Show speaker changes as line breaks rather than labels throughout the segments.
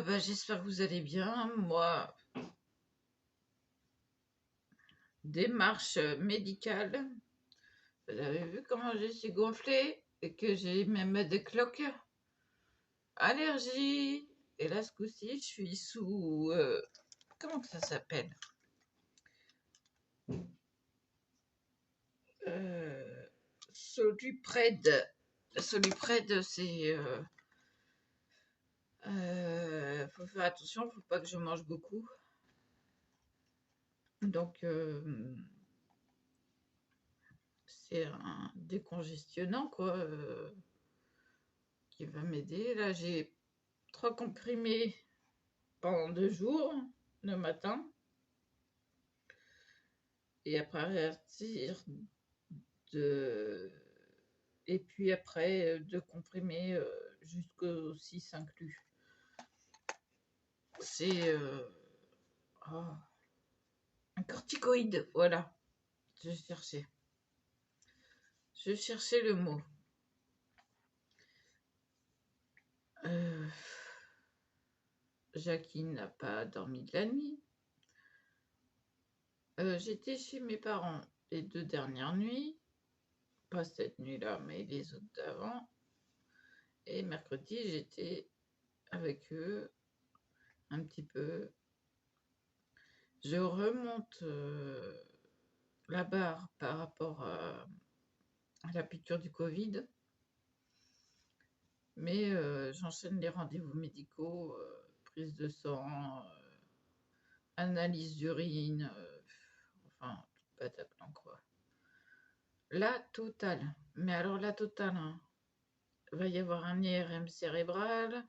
J'espère que vous allez bien. Moi, démarche médicale. Vous avez vu comment je suis gonflée et que j'ai même des cloques. Allergie. Et là, ce coup-ci, je suis sous... comment que ça s'appelle Solupred. Solupred, c'est... faut faire attention, faut pas que je mange beaucoup. Donc, c'est un décongestionnant, quoi, qui va m'aider. Là, j'ai 3 comprimés pendant 2 jours, le matin, et après à partir de... Et puis après, 2 comprimés jusqu'au 6 inclus. C'est un corticoïde, voilà. Je cherchais le mot. Jacqueline n'a pas dormi de la nuit. J'étais chez mes parents les 2 dernières nuits. Pas cette nuit-là, mais les autres d'avant. Et mercredi, j'étais avec eux un petit peu. Je remonte la barre par rapport à la piqûre du Covid, mais j'enchaîne les rendez-vous médicaux, prise de sang, analyse d'urine, enfin, tout Bataclan, quoi. La totale, mais alors la totale, hein. Il va y avoir un IRM cérébral,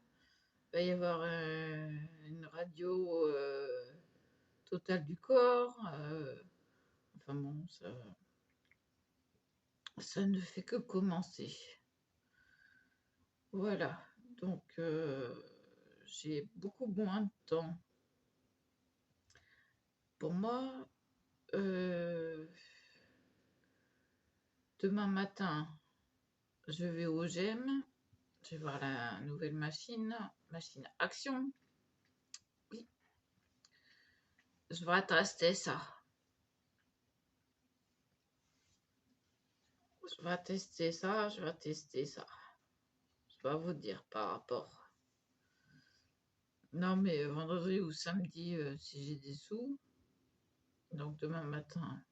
il va y avoir une radio totale du corps, enfin bon, ça ne fait que commencer. Voilà, donc j'ai beaucoup moins de temps. Pour moi, demain matin, je vais au GEM, je vais voir la nouvelle machine Action. Oui, je vais tester ça. Je vais tester ça. Je vais vous dire par rapport. Non, mais vendredi ou samedi, si j'ai des sous. Donc demain matin,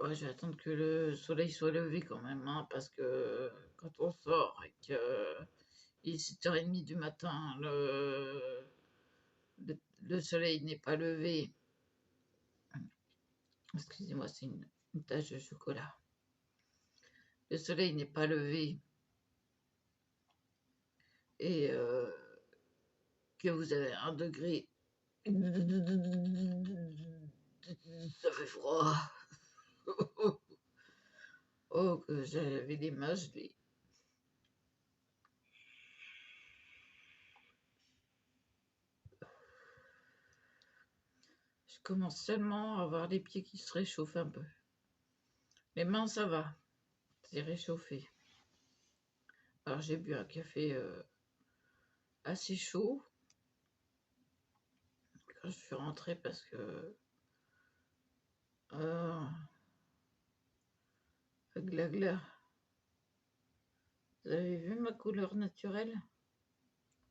ouais, je vais attendre que le soleil soit levé quand même, hein, parce que quand on sort et que il est 7h30 du matin, le soleil n'est pas levé. Excusez-moi, c'est une tache de chocolat. Le soleil n'est pas levé et que vous avez 1 degré, ça fait froid. Oh, que j'avais les mains gelées. Je commence seulement à avoir les pieds qui se réchauffent un peu. Les mains, ça va, c'est réchauffé. Alors j'ai bu un café assez chaud quand je suis rentrée parce que gla. Vous avez vu ma couleur naturelle?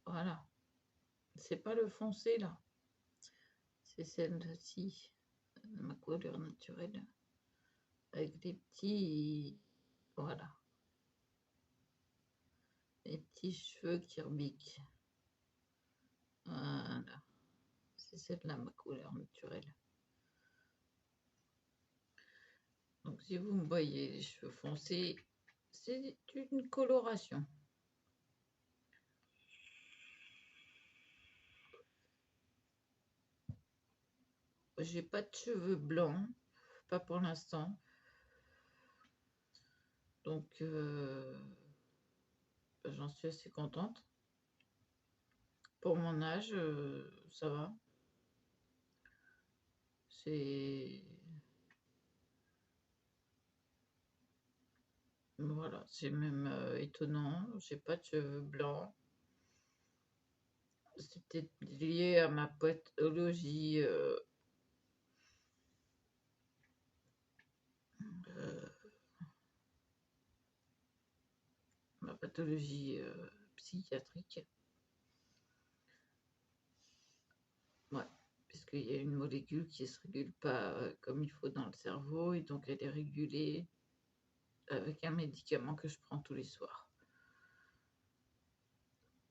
Voilà. C'est pas le foncé là. C'est celle-ci, ma couleur naturelle. Avec des petits... Voilà. Les petits cheveux qui rebiquent. Voilà. C'est celle-là, ma couleur naturelle. Donc si vous me voyez les cheveux foncés, c'est une coloration. J'ai pas de cheveux blancs, pas pour l'instant. Donc j'en suis assez contente. Pour mon âge, ça va. C'est... Voilà, c'est même étonnant. J'ai pas de cheveux blancs. c'est peut-être lié à ma pathologie, ma pathologie psychiatrique. Ouais, puisqu'il y a une molécule qui ne se régule pas comme il faut dans le cerveau, et donc elle est régulée avec un médicament que je prends tous les soirs.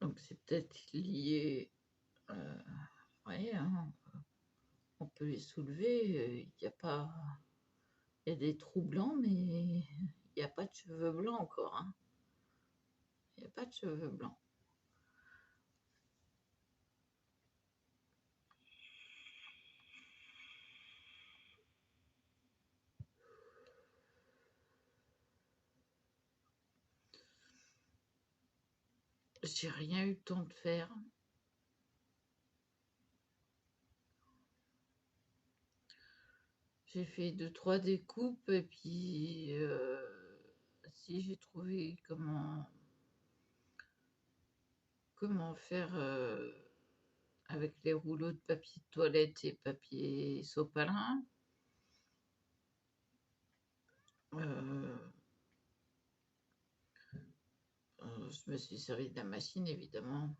Donc c'est peut-être lié. Ouais, hein, on peut les soulever. Il y a pas. Il y a des trous blancs, mais il n'y a pas de cheveux blancs encore. Hein. Il n'y a pas de cheveux blancs. J'ai rien eu le temps de faire. J'ai fait 2-3 découpes et puis si j'ai trouvé comment faire avec les rouleaux de papier de toilette et papier sopalin. Je me suis servi de la machine, évidemment.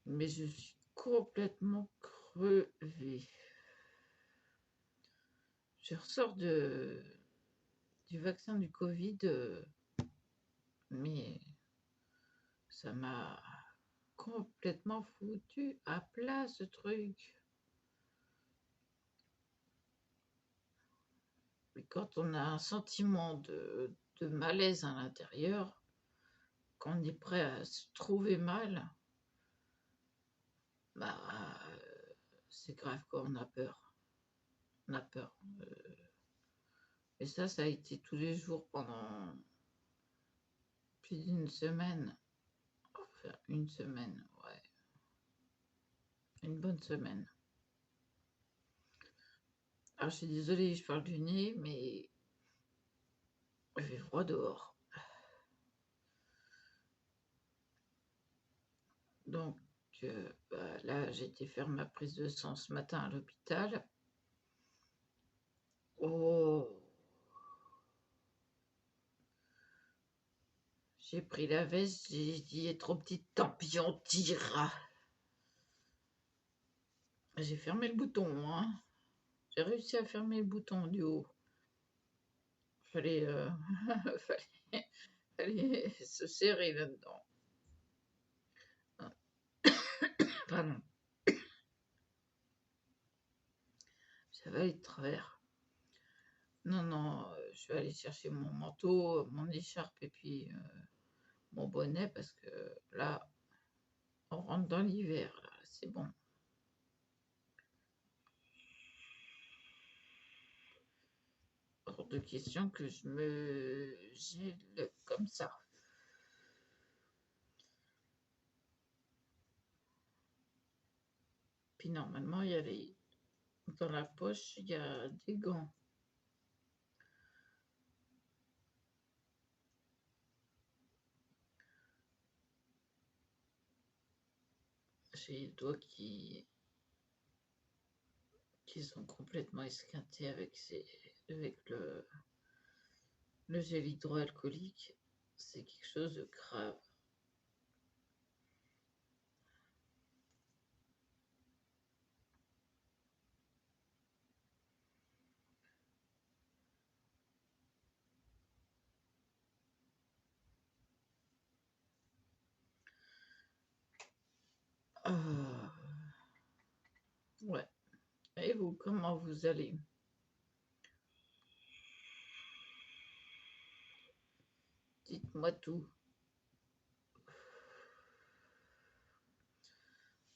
Mais je suis complètement crevée. Je ressors du vaccin du Covid, mais ça m'a complètement foutu à plat, ce truc. Et quand on a un sentiment de malaise à l'intérieur, qu'on est prêt à se trouver mal, bah, c'est grave, quoi, on a peur. On a peur. Et ça a été tous les jours pendant plus d'une semaine. Enfin, une semaine, ouais. Une bonne semaine. Alors, je suis désolée, je parle du nez, mais il fait froid dehors. Donc, là, j'ai été faire ma prise de sang ce matin à l'hôpital. Oh, j'ai pris la veste, j'ai dit, est trop petite, tant pis, on tire. J'ai fermé le bouton, hein. J'ai réussi à fermer le bouton du haut. Fallait, fallait se serrer là-dedans. Pardon. Ça va aller de travers. Non, je vais aller chercher mon manteau, mon écharpe et puis mon bonnet parce que là, on rentre dans l'hiver, là, c'est bon. Hors de question que je me gèle comme ça. Puis normalement, il y a dans la poche, il y a des gants. J'ai les doigts qui sont complètement esquintés avec le gel hydroalcoolique. C'est quelque chose de grave. Ouais. Et vous, comment vous allez? Dites-moi tout.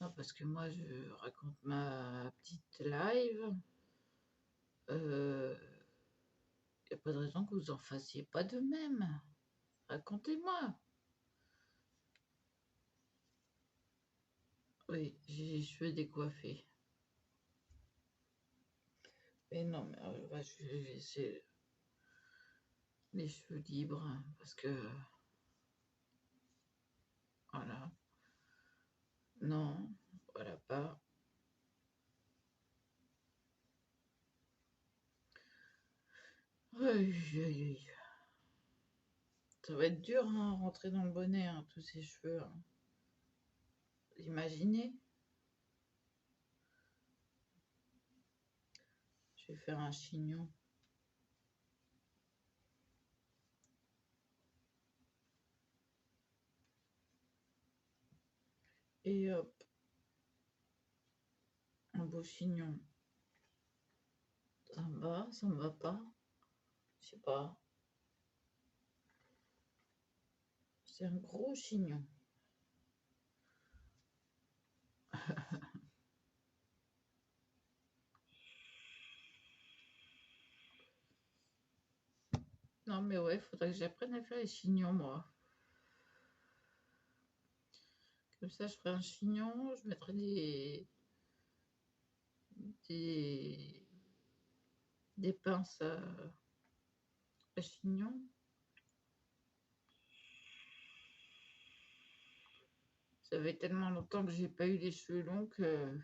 Non, parce que moi, je raconte ma petite live. Il n'y a pas de raison que vous en fassiez pas de même. Racontez-moi. Oui, j'ai les cheveux décoiffés. Mais non, mais je vais laisser les cheveux libres, hein, parce que Non, voilà pas. Aïe, aïe, aïe. Ça va être dur, hein, rentrer dans le bonnet, hein, tous ces cheveux. Hein. Imaginez. Je vais faire un chignon. Et hop, un beau chignon. Ça me va pas. Je sais pas. C'est un gros chignon. Non mais ouais, faudrait que j'apprenne à faire les chignons, moi. Comme ça, je ferai un chignon, je mettrai des, des pinces à chignon. Ça fait tellement longtemps que j'ai pas eu les cheveux longs que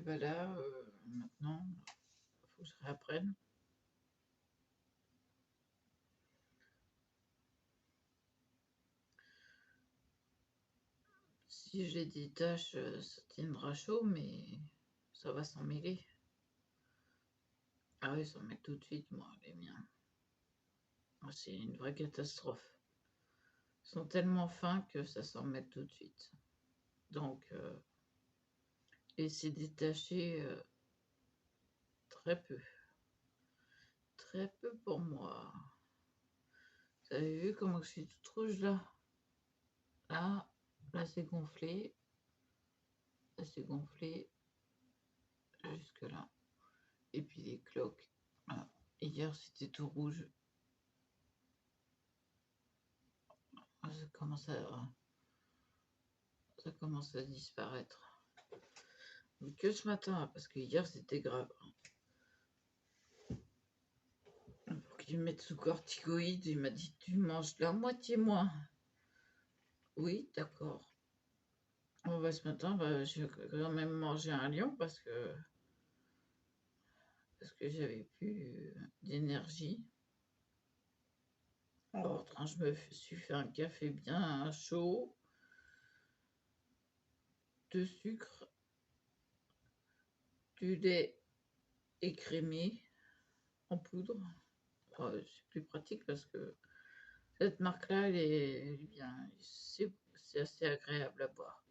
voilà, maintenant, faut que je réapprenne. Si j'ai des taches, ça tiendra chaud, mais ça va s'en mêler. Ah oui, ils s'en mettent tout de suite, moi, les miens. Ah, c'est une vraie catastrophe. Ils sont tellement fins que ça s'en met tout de suite. Donc, et c'est détaché très peu. Très peu pour moi. Vous avez vu comment je suis toute rouge là? Là c'est gonflé. Là c'est gonflé. Jusque là. Et puis les cloques. Voilà. Hier c'était tout rouge. Ça commence à disparaître. Mais que ce matin, parce que hier c'était grave. Pour qu'il me mette sous corticoïde, il m'a dit tu manges la moitié moins. Oui, d'accord. Ce matin, j'ai quand même mangé un lion parce que j'avais plus d'énergie. Alors, je me suis fait un café bien chaud, de sucre, du lait écrémé en poudre. C'est plus pratique parce que cette marque-là, elle est bien, c'est assez agréable à boire.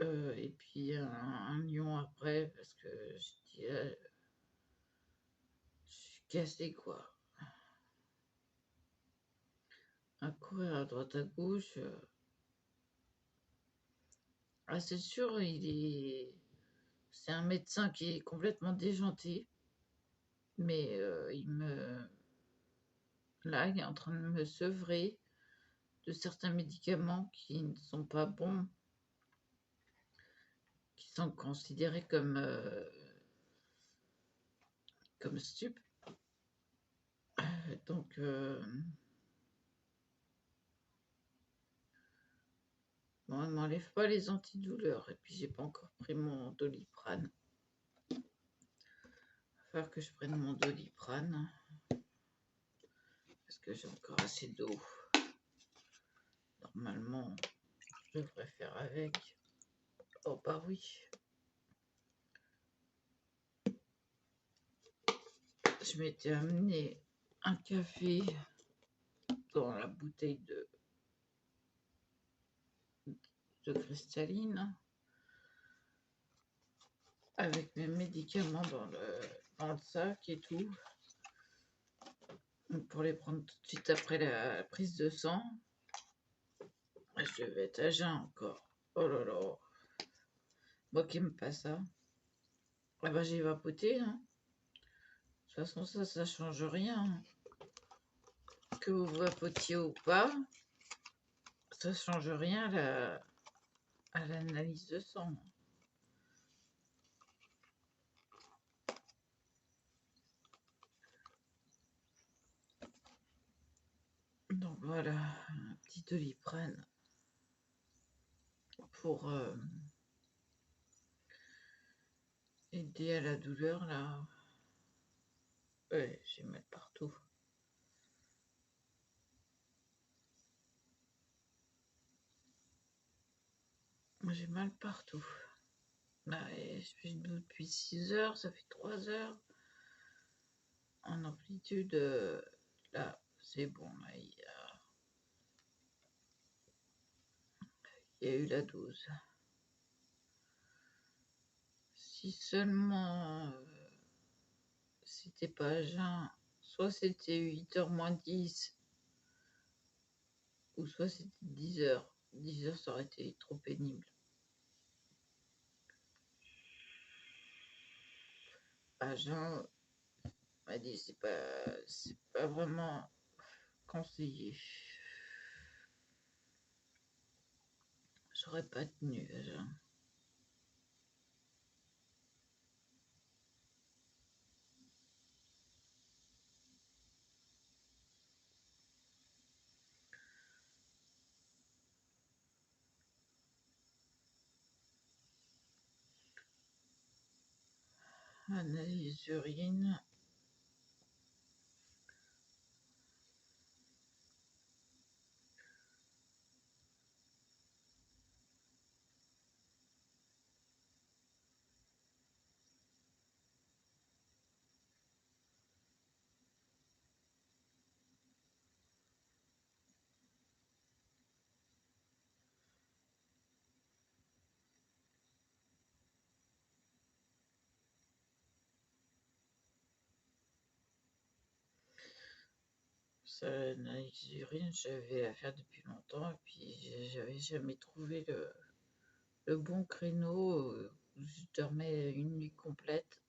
Et puis un lion après parce que je dis, je suis cassée quoi. À courir à droite à gauche. Ah, c'est sûr, c'est un médecin qui est complètement déjanté, mais là, il est en train de me sevrer de certains médicaments qui ne sont pas bons, qui sont considérés comme stup. Donc, bon, elle m'enlève pas les antidouleurs. Et puis, j'ai pas encore pris mon Doliprane. Il va falloir que je prenne mon Doliprane parce que j'ai encore assez d'eau. Normalement, je devrais faire avec. Oh, bah oui. Je m'étais amené un café dans la bouteille de cristalline avec mes médicaments dans le sac et tout pour les prendre tout de suite après la prise de sang. Je vais être à jeun encore. Oh là là. Moi qui aime pas ça. Ah bah j'ai vapoté. Hein. De toute façon ça change rien. Que vous vapotiez ou pas, ça change rien à l'analyse de sang. Voilà, un petit Doliprane pour aider à la douleur là. Ouais, j'ai mal partout. J'ai mal partout. Bah, je suis debout depuis 6 heures, ça fait 3 heures. En amplitude, là, c'est bon, là, il y a eu la dose. Si seulement c'était pas à jeun, soit c'était 8h moins 10, ou soit c'était 10h. 10h, ça aurait été trop pénible. À jeun, on m'a dit c'est pas vraiment conseillé. J'aurais pas tenu à jeun. Analyse d'urine. Ça, l'analyse d'urine, j'avais à faire depuis longtemps et puis j'avais jamais trouvé le bon créneau où je dormais une nuit complète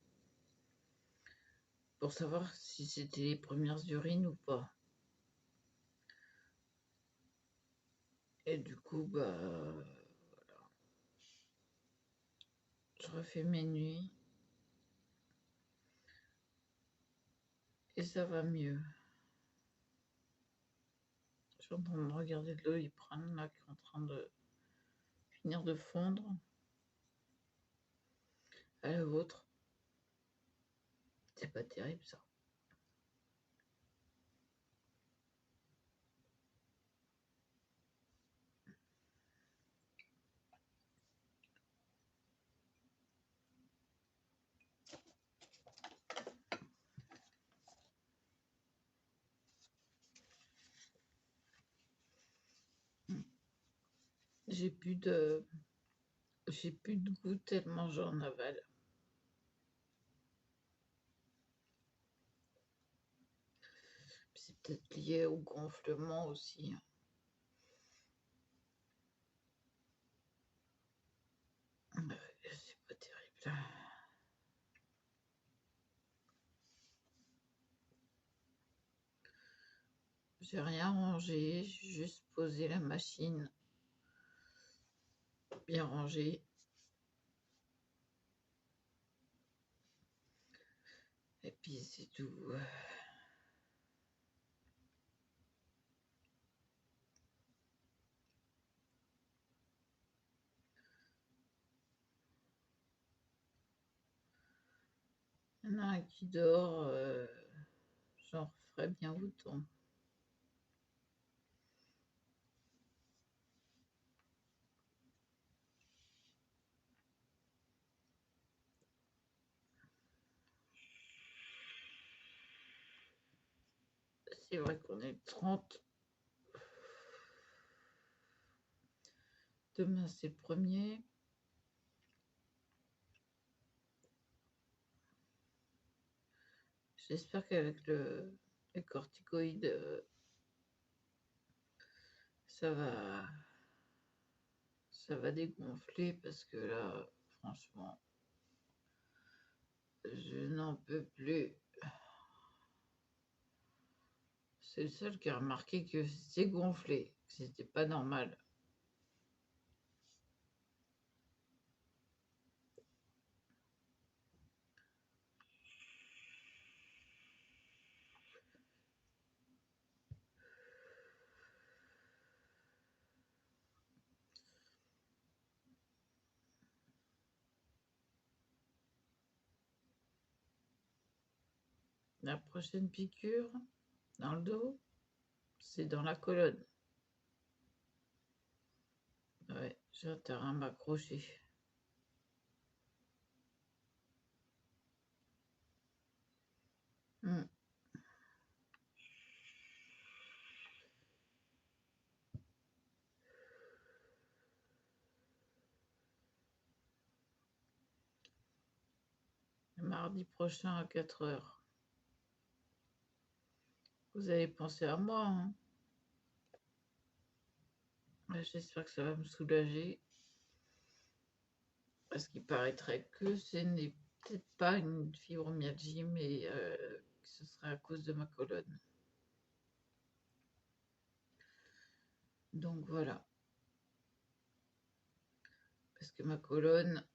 pour savoir si c'était les premières urines ou pas. Et du coup, bah, je refais mes nuits et ça va mieux. Je suis en train de regarder de Doliprane là qui est en train de finir de fondre. À la vôtre, c'est pas terrible ça. J'ai plus de goût tellement j'en avale. C'est peut-être lié au gonflement aussi. C'est pas terrible. J'ai rien rangé, j'ai juste posé la machine bien rangée. Et puis c'est tout. Il y en a un qui dort, j'en ferais bien autant. C'est vrai qu'on est le 30. Demain c'est le 1er. J'espère qu'avec les corticoïdes, ça va dégonfler parce que là, franchement, je n'en peux plus. C'est le seul qui a remarqué que c'était gonflé, que c'était pas normal. La prochaine piqûre dans le dos, c'est dans la colonne. Ouais, j'ai intérêt à m'accrocher. Mardi prochain à 4 heures. Vous avez pensé à moi, hein? J'espère que ça va me soulager. Parce qu'il paraîtrait que ce n'est peut-être pas une fibromyalgie, mais que ce serait à cause de ma colonne. Donc voilà. Parce que ma colonne,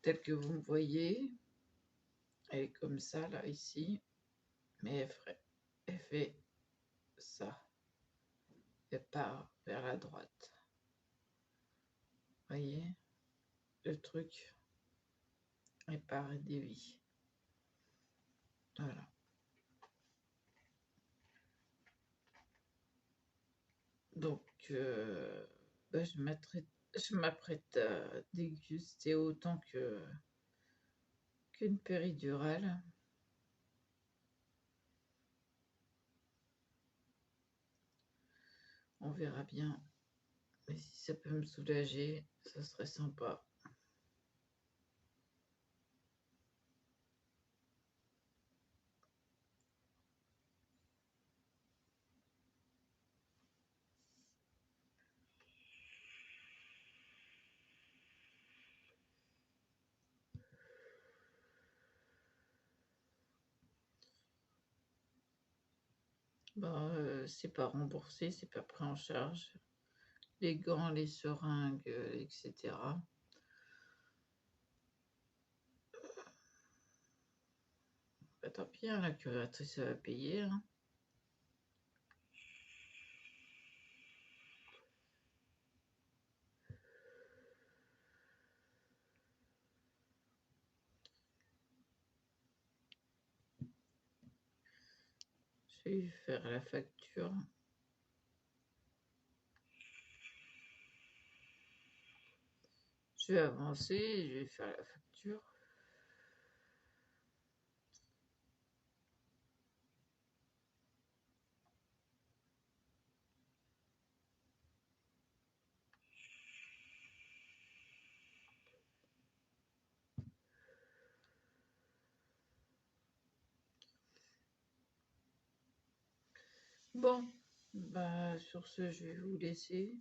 telle que vous me voyez, elle est comme ça, là, ici. Mais elle fait ça. Elle part vers la droite. Vous voyez? Le truc, elle part et dévie. Voilà. Donc, je m'apprête à déguster autant qu'une péridurale. On verra bien. Mais si ça peut me soulager, ça serait sympa. C'est pas remboursé, c'est pas pris en charge. Les gants, les seringues, etc. Tant pis, hein, la curatrice va payer. Hein. Je vais lui faire la facture. Je vais avancer, je vais faire la facture. Bon, sur ce, je vais vous laisser.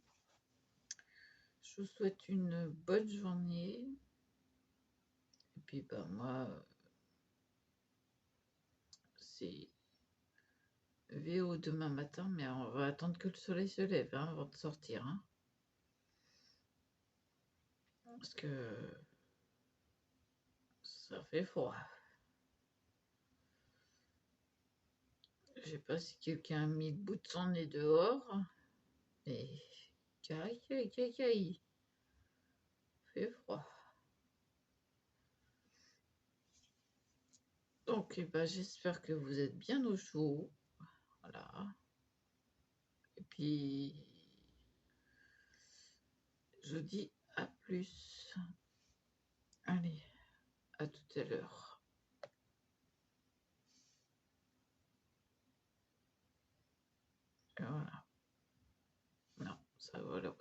Je vous souhaite une bonne journée. Et puis, moi, c'est VO demain matin, mais on va attendre que le soleil se lève avant de sortir. Hein. Parce que ça fait froid. Je sais pas si quelqu'un a mis le bout de son nez dehors, mais caille, fait froid. Donc, j'espère que vous êtes bien au chaud. Voilà. Et puis, je vous dis à plus. Allez, à tout à l'heure. Voilà. Non, ça voilà.